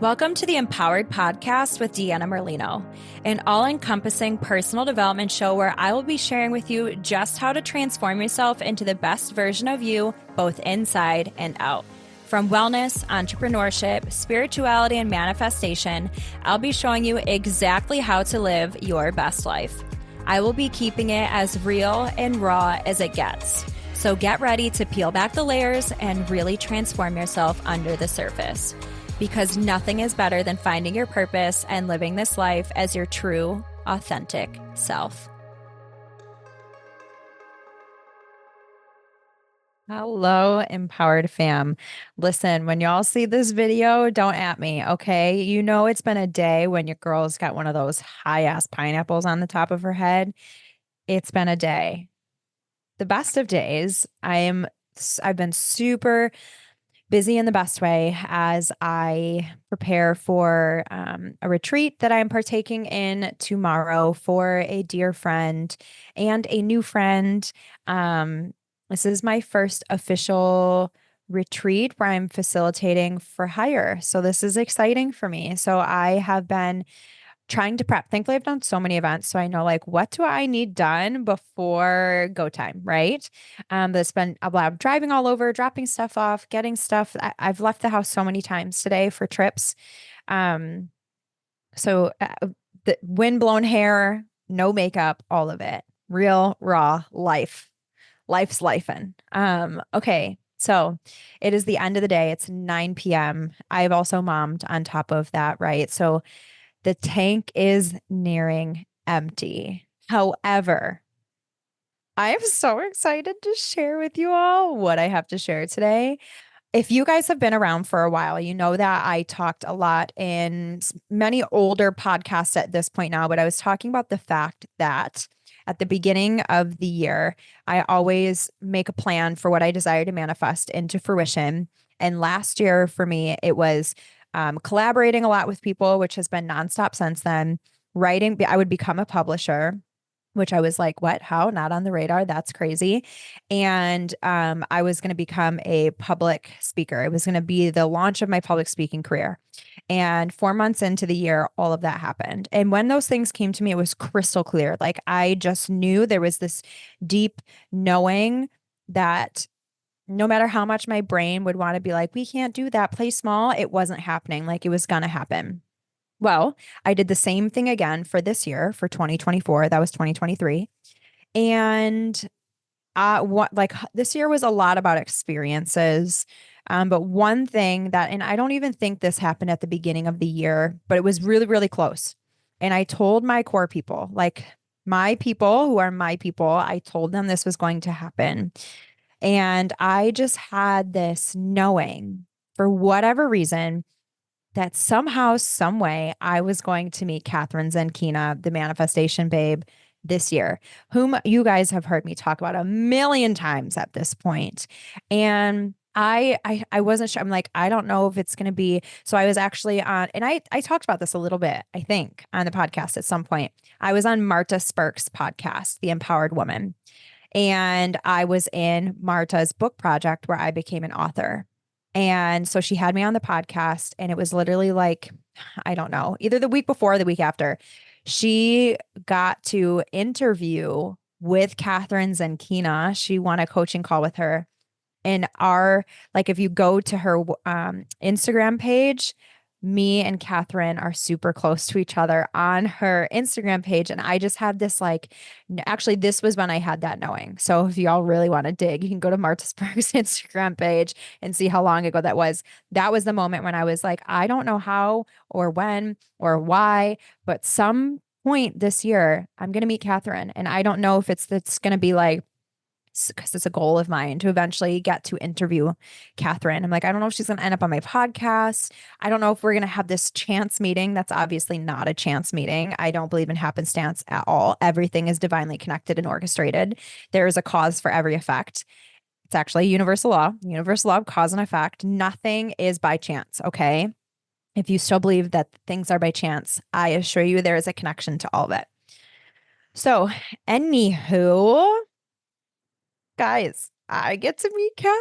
Welcome to the Empowered Podcast with Deanna Merlino, an all-encompassing personal development show where I will be sharing with you just how to transform yourself into the best version of you, both inside and out. From wellness, entrepreneurship, spirituality, and manifestation, I'll be showing you exactly how to live your best life. I will be keeping it as real and raw as it gets. So get ready to peel back the layers and really transform yourself under the surface. Because nothing is better than finding your purpose and living this life as your true, authentic self. Hello, Empowered fam. Listen, when y'all see this video, don't at me, okay? You know it's been a day when your girl's got one of those high-ass pineapples on the top of her head. It's been a day. The best of days. I've been super busy in the best way as I prepare for a retreat that I'm partaking in tomorrow for a dear friend and a new friend. This is my first official retreat where I'm facilitating for hire. So this is exciting for me. So I have been trying to prep. Thankfully, I've done so many events. So I know like what do I need done before go time, right? But it's been a lot of driving all over, dropping stuff off, getting stuff. I've left the house so many times today for trips. So the wind-blown hair, no makeup, all of it. Real, raw life. Life's lifing. Okay. So it is the end of the day. It's 9 p.m. I've also mommed on top of that, right? So the tank is nearing empty. However, I am so excited to share with you all what I have to share today. If you guys have been around for a while, you know that I talked a lot in many older podcasts at this point now, but I was talking about the fact that at the beginning of the year, I always make a plan for what I desire to manifest into fruition. And last year for me, it was collaborating a lot with people, which has been nonstop since then. Writing, I would become a publisher, which I was like, what? How? Not on the radar. That's crazy. And I was going to become a public speaker. It was going to be the launch of my public speaking career. And 4 months into the year, all of that happened. And when those things came to me, it was crystal clear. Like I just knew there was this deep knowing that no matter how much my brain would want to be like, we can't do that, play small, it wasn't happening. Like it was going to happen. Well, I did the same thing again for this year, for 2024. That was 2023. And this year was a lot about experiences. But one thing that, and I don't even think this happened at the beginning of the year, but it was really, really close. And I told my core people, like my people who are my people, I told them this was going to happen. And I just had this knowing for whatever reason that somehow, some way, I was going to meet Catherine Zenkina, the manifestation babe, this year, whom you guys have heard me talk about a million times at this point. And I wasn't sure. I'm like, I don't know if it's going to be. So I was actually on, and I talked about this a little bit, I think, on the podcast at some point. I was on Marta Spurk's podcast, The Empowered Woman. And I was in Marta's book project where I became an author. And so she had me on the podcast, and it was literally like, I don't know, either the week before or the week after, she got to interview with Catherine Zenkina. She won a coaching call with her. And if you go to her Instagram page, me and Catherine are super close to each other on her Instagram page. And I just had this actually, this was when I had that knowing. So if y'all really want to dig, you can go to Marta Spurk's Instagram page and see how long ago that was. That was the moment when I was like, I don't know how or when or why, but some point this year, I'm going to meet Catherine. And I don't know if it's going to be like, because it's a goal of mine to eventually get to interview Catherine. I'm like, I don't know if she's going to end up on my podcast. I don't know if we're going to have this chance meeting. That's obviously not a chance meeting. I don't believe in happenstance at all. Everything is divinely connected and orchestrated. There is a cause for every effect. It's actually universal law of cause and effect. Nothing is by chance. Okay. If you still believe that things are by chance, I assure you there is a connection to all of it. So anywho, guys, I get to meet Catherine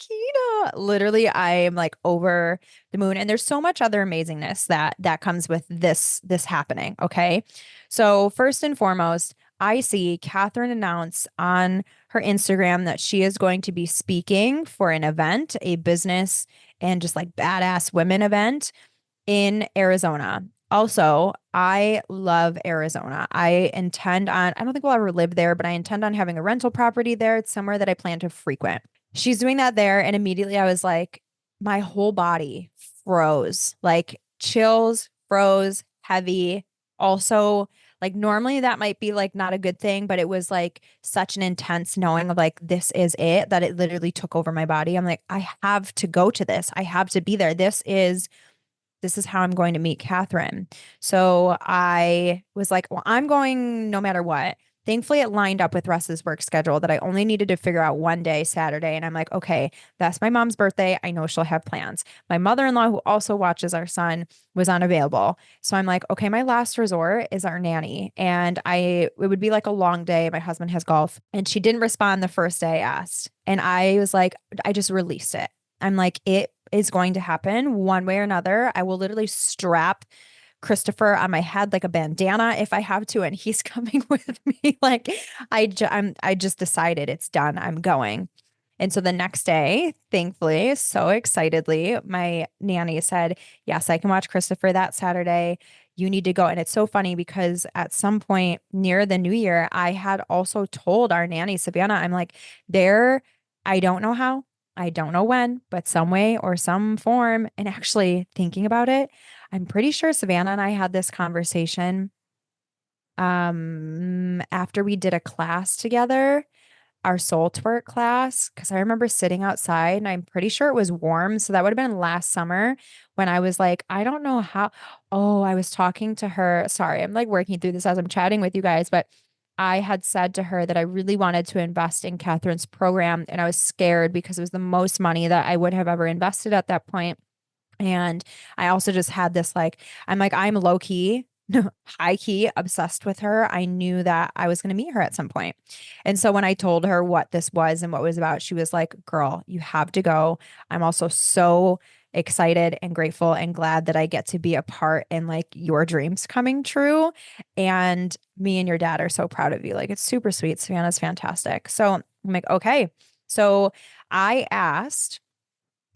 Zenkina. Literally, I am like over the moon. And there's so much other amazingness that comes with this happening. Okay. So first and foremost, I see Catherine announce on her Instagram that she is going to be speaking for an event, a business and just like badass women event in Arizona. Also, I love Arizona. I don't think we'll ever live there, but I intend on having a rental property there. It's somewhere that I plan to frequent. She's doing that there. And immediately I was like, my whole body froze, like chills, froze, heavy. Also, like normally that might be like not a good thing, but it was like such an intense knowing of like, this is it, that it literally took over my body. I'm like, I have to go to this. I have to be there. This is how I'm going to meet Catherine. So I was like, well, I'm going no matter what. Thankfully, it lined up with Russ's work schedule that I only needed to figure out one day, Saturday. And I'm like, okay, that's my mom's birthday. I know she'll have plans. My mother-in-law, who also watches our son, was unavailable. So I'm like, okay, my last resort is our nanny. And it would be like a long day. My husband has golf. And she didn't respond the first day I asked. And I was like, I just released it. I'm like, it is going to happen one way or another. I will literally strap Christopher on my head like a bandana if I have to, and he's coming with me. Like I just decided it's done. I'm going. And so the next day, thankfully, so excitedly, my nanny said, yes, I can watch Christopher that Saturday. You need to go. And it's so funny because at some point near the new year, I had also told our nanny, Savannah, I'm like, I don't know how, I don't know when, but some way or some form. And actually thinking about it, I'm pretty sure Savannah and I had this conversation after we did a class together, our soul twerk class, because I remember sitting outside and I'm pretty sure it was warm. So that would have been last summer when I was like, I don't know how. Oh, I was talking to her. Sorry, I'm like working through this as I'm chatting with you guys, but I had said to her that I really wanted to invest in Catherine's program and I was scared because it was the most money that I would have ever invested at that point. And I also just had this like, I'm like, I'm low key, high key obsessed with her. I knew that I was going to meet her at some point. And so when I told her what this was and what it was about, she was like, girl, you have to go. I'm also so excited and grateful and glad that I get to be a part in like your dreams coming true. And me and your dad are so proud of you. Like it's super sweet. Savannah's fantastic. So I'm like, okay. So I asked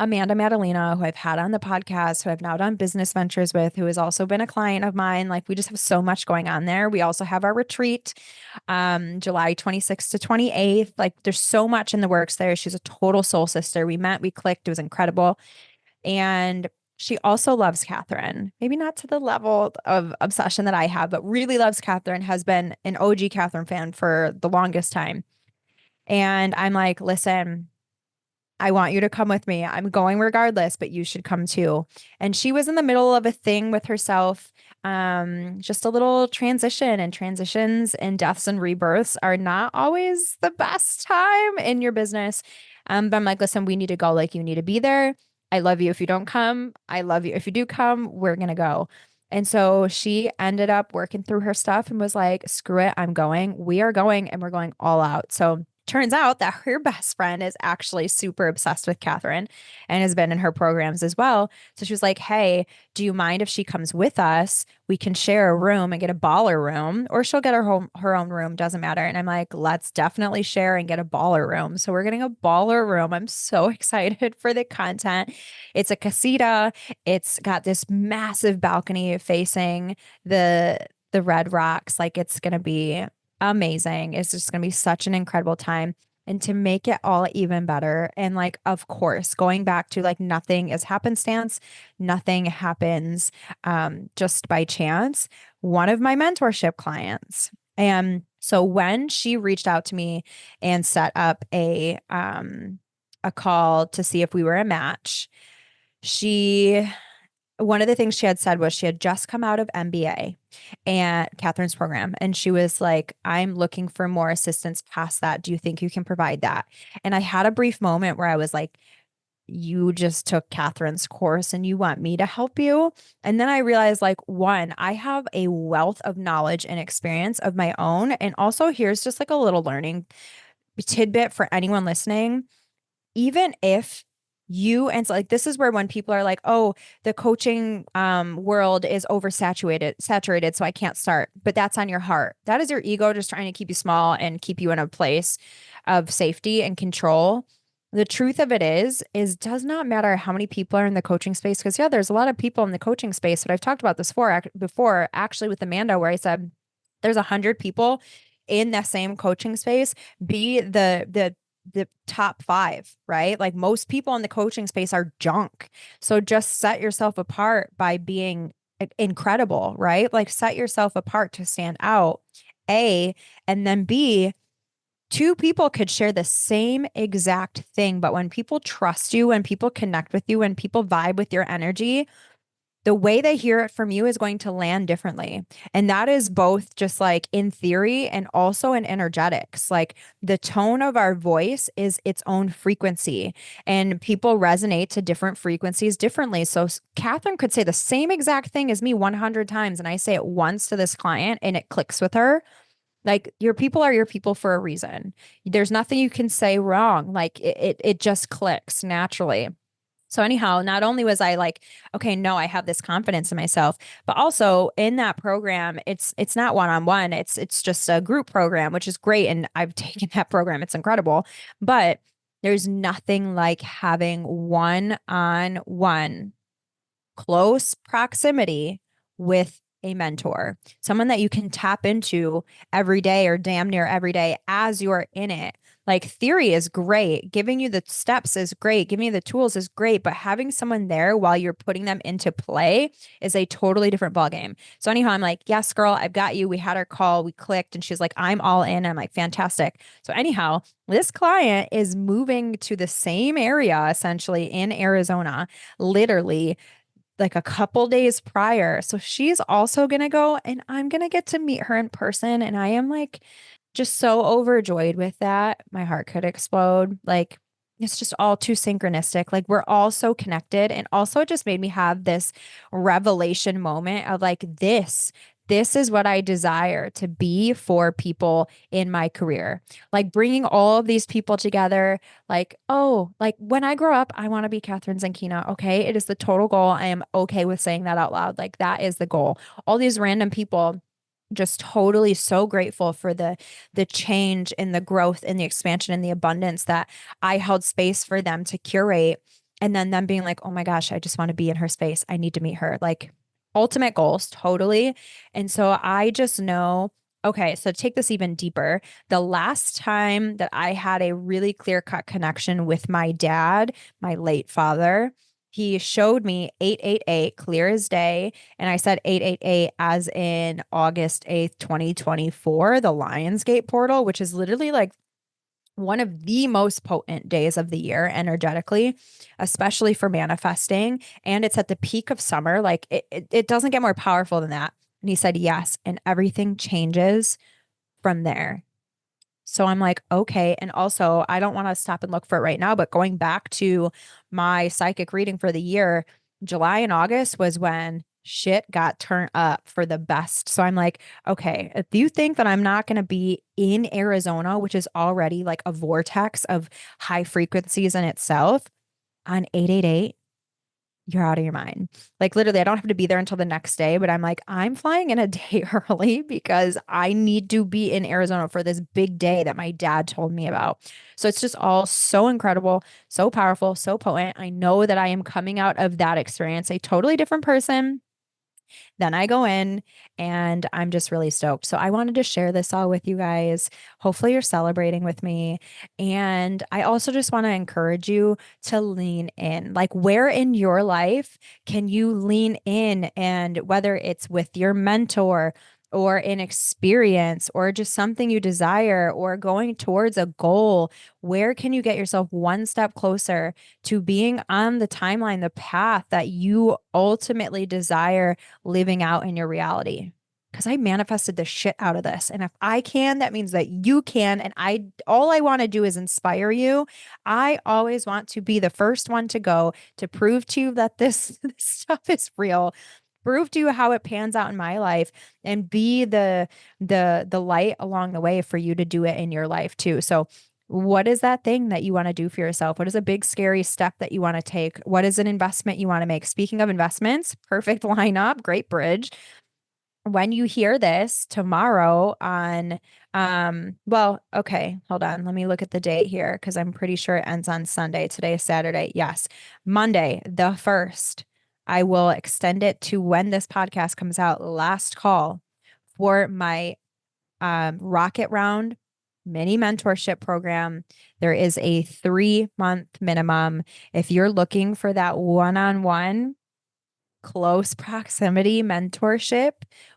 Amanda Madalena, who I've had on the podcast, who I've now done business ventures with, who has also been a client of mine. Like we just have so much going on there. We also have our retreat, July 26th to 28th. Like there's so much in the works there. She's a total soul sister. We met, we clicked. It was incredible. And she also loves Catherine, maybe not to the level of obsession that I have, but really loves Catherine, has been an OG Catherine fan for the longest time. And I'm like, listen, I want you to come with me. I'm going regardless, but you should come too. And she was in the middle of a thing with herself, just a little transition, and transitions and deaths and rebirths are not always the best time in your business. But I'm like, listen, we need to go. Like, you need to be there. I love you if you don't come. I love you if you do come. We're going to go. And so she ended up working through her stuff and was like, screw it, I'm going. We are going and we're going all out. So turns out that her best friend is actually super obsessed with Catherine and has been in her programs as well. So she was like, hey, do you mind if she comes with us? We can share a room and get a baller room, or she'll get her own room, doesn't matter. And I'm like, let's definitely share and get a baller room. So we're getting a baller room. I'm so excited for the content. It's a casita. It's got this massive balcony facing the Red Rocks. Like it's going to be amazing. It's just going to be such an incredible time. And to make it all even better, and like, of course, going back to like nothing is happenstance, nothing happens just by chance. One of my mentorship clients. And so when she reached out to me and set up a call to see if we were a match, one of the things she had said was she had just come out of MBA and Catherine's program. And she was like, I'm looking for more assistance past that. Do you think you can provide that? And I had a brief moment where I was like, you just took Catherine's course and you want me to help you. And then I realized, like, one, I have a wealth of knowledge and experience of my own. And also, here's just like a little learning tidbit for anyone listening. Even if And so like this is where when people are like, oh, the coaching world is saturated, so I can't start. But that's on your heart. That is your ego just trying to keep you small and keep you in a place of safety and control. The truth of it is does not matter how many people are in the coaching space. Because yeah, there's a lot of people in the coaching space, but I've talked about this before actually with Amanda, where I said there's 100 people in that same coaching space. Be the top five, right? Like most people in the coaching space are junk. So just set yourself apart by being incredible, right? Like set yourself apart to stand out. A, and then B, two people could share the same exact thing, but when people trust you, when people connect with you, when people vibe with your energy, the way they hear it from you is going to land differently. And that is both just like in theory and also in energetics. Like the tone of our voice is its own frequency, and people resonate to different frequencies differently. So Catherine could say the same exact thing as me 100 times, and I say it once to this client and it clicks with her. Like your people are your people for a reason. There's nothing you can say wrong. Like it just clicks naturally. So anyhow, not only was I like, okay, no, I have this confidence in myself, but also in that program, it's not one-on-one. It's just a group program, which is great. And I've taken that program. It's incredible. But there's nothing like having one-on-one close proximity with a mentor, someone that you can tap into every day or damn near every day as you're in it. Like theory is great. Giving you the steps is great. Giving you the tools is great. But having someone there while you're putting them into play is a totally different ballgame. So anyhow, I'm like, yes, girl, I've got you. We had our call, we clicked, and she's like, I'm all in. I'm like, fantastic. So anyhow, this client is moving to the same area essentially in Arizona, literally like a couple days prior. So she's also going to go and I'm going to get to meet her in person. And I am like just so overjoyed with that. My heart could explode. Like it's just all too synchronistic. Like we're all so connected. And also it just made me have this revelation moment of like this is what I desire to be for people in my career. Like bringing all of these people together, like, oh, like when I grow up, I want to be Catherine Zankina. Okay. It is the total goal. I am okay with saying that out loud. Like that is the goal. All these random people, just totally so grateful for the change and the growth and the expansion and the abundance that I held space for them to curate. And then them being like, oh my gosh, I just want to be in her space. I need to meet her. Like ultimate goals, totally. And so I just know, okay, so take this even deeper. The last time that I had a really clear-cut connection with my dad, my late father, he showed me 888 clear as day. And I said 888 as in August 8th, 2024, the Lionsgate portal, which is literally like one of the most potent days of the year energetically, especially for manifesting. And it's at the peak of summer. Like it doesn't get more powerful than that. And he said, yes. And everything changes from there. So I'm like, okay. And also, I don't want to stop and look for it right now, but going back to my psychic reading for the year, July and August was when shit got turned up for the best. So I'm like, okay, if you think that I'm not going to be in Arizona, which is already like a vortex of high frequencies in itself, on 888, you're out of your mind. Like literally, I don't have to be there until the next day, but I'm like, I'm flying in a day early because I need to be in Arizona for this big day that my dad told me about. So it's just all so incredible, so powerful, so potent. I know that I am coming out of that experience a totally different person. Then I go in and I'm just really stoked. So I wanted to share this all with you guys. Hopefully, you're celebrating with me. And I also just want to encourage you to lean in. Like, where in your life can you lean in? And whether it's with your mentor, or an experience, or just something you desire, or going towards a goal, where can you get yourself one step closer to being on the timeline, the path that you ultimately desire living out in your reality? Because I manifested the shit out of this. And if I can, that means that you can. And all I want to do is inspire you. I always want to be the first one to go to prove to you that this stuff is real, prove to you how it pans out in my life, and be the light along the way for you to do it in your life too. So What is that thing that you want to do for yourself? What is a big, scary step that you want to take? What is an investment you want to make? Speaking of investments, perfect lineup, great bridge. When you hear this tomorrow on, well, okay, hold on. Let me look at the date here because I'm pretty sure it ends on Sunday. Today is Saturday. Yes. Monday, the 1st, I will extend it to when this podcast comes out, last call for my Rocket Round Mini Mentorship program. There is a 3-month minimum. If you're looking for that one-on-one close proximity mentorship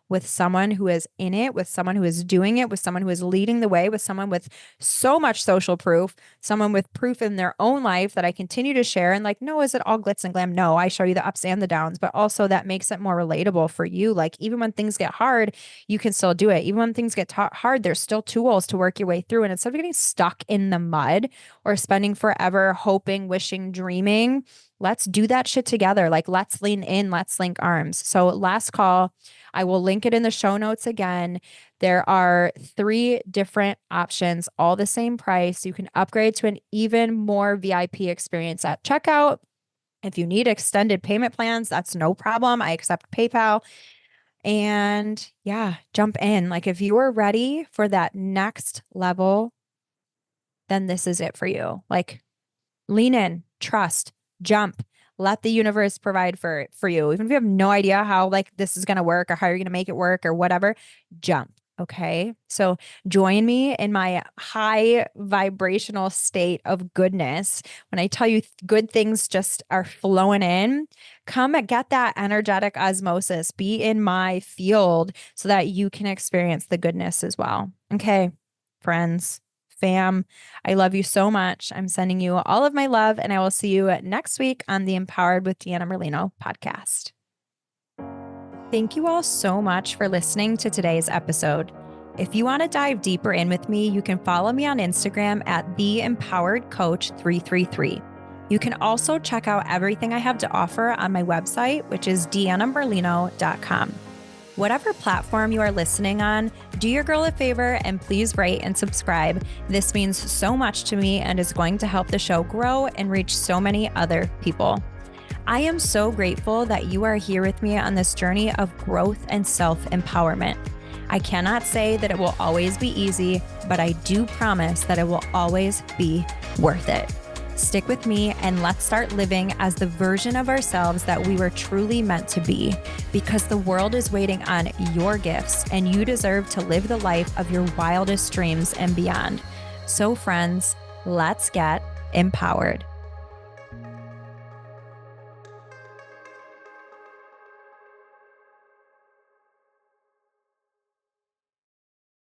with someone who is in it, with someone who is doing it, with someone who is leading the way, with someone with so much social proof, someone with proof in their own life that I continue to share. And like, no, is it all glitz and glam? No, I show you the ups and the downs, but also that makes it more relatable for you. Like, even when things get hard, you can still do it. Even when things get hard, there's still tools to work your way through. And instead of getting stuck in the mud or spending forever hoping, wishing, dreaming, let's do that shit together. Like, let's lean in, let's link arms. So last call, I will link it in the show notes again. There are 3 different options, all the same price. You can upgrade to an even more VIP experience at checkout. If you need extended payment plans, that's no problem. I accept PayPal. And yeah, jump in. Like, if you are ready for that next level, then this is it for you. Like, lean in, trust, jump, let the universe provide for you. Even if you have no idea how like this is going to work or how you're going to make it work or whatever, jump. Okay. So join me in my high vibrational state of goodness. When I tell you good things just are flowing in, come and get that energetic osmosis, be in my field so that you can experience the goodness as well. Okay, friends. Fam, I love you so much. I'm sending you all of my love, and I will see you next week on the Empowered with Deanna Merlino podcast. Thank you all so much for listening to today's episode. If you want to dive deeper in with me, you can follow me on Instagram at theempoweredcoach333. You can also check out everything I have to offer on my website, which is deannamerlino.com. Whatever platform you are listening on, do your girl a favor and please rate and subscribe. This means so much to me and is going to help the show grow and reach so many other people. I am so grateful that you are here with me on this journey of growth and self-empowerment. I cannot say that it will always be easy, but I do promise that it will always be worth it. Stick with me and let's start living as the version of ourselves that we were truly meant to be, because the world is waiting on your gifts and you deserve to live the life of your wildest dreams and beyond. So friends, let's get empowered.